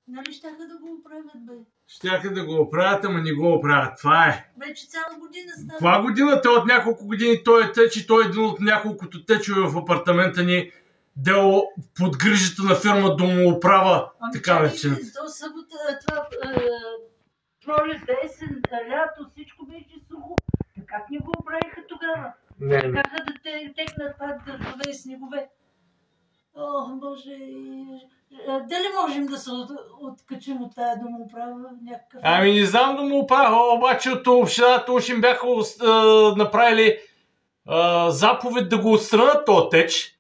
Нали щяха да го оправят, бе? Щяха да го оправят, ама не го оправят. Това е. Вече цяла година става. Каква година? Той от няколко години той е теч и той е един от няколкото течове в апартамента ни. Дело под грижата на фирма Домоуправа. Така наречена. До събота, това пролет, есен, лято, всичко беше сухо. Как не го оправиха тогава? Не. Какаха да текнат пак дъждове и снегове. О, Боже. Дали можем да се откачим от тая домоуправа? Някакъв... Ами не знам Домоуправа, обаче от общината уж им бяха направили заповед да го отстранят този теч.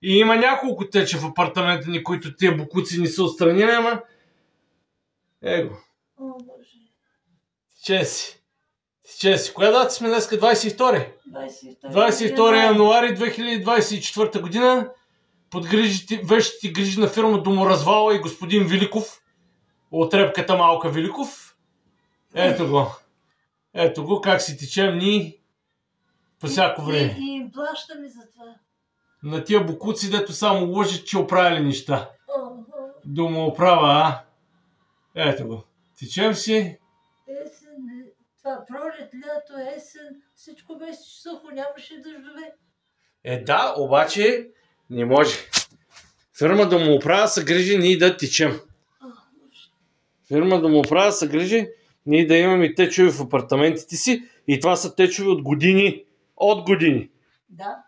И има няколко теча в апартамента ни, които тия бокуци не са отстранили, ама... Его. О, Боже. Тече си. Коя дата сме днеска? 22? 22 януари 2024 година. Под вещите грижи на фирма Доморазвала и господин Великов. От репката Малка Великов. Ето го. Ето го как си течем ние по всяко време. И им плащаме за това. На тия бокуци, дето само лъжат, че оправили неща. Домоуправа, а? Ето го. Течем си. Есен, това пролет, лято, есен, всичко беше сухо, нямаше дъждове. Да, обаче не може. Фирма Домоуправа се грижи ние да течем. Фирма Домоуправа се грижи ние да имаме течове в апартаментите си и това са течове от години. От години. Да.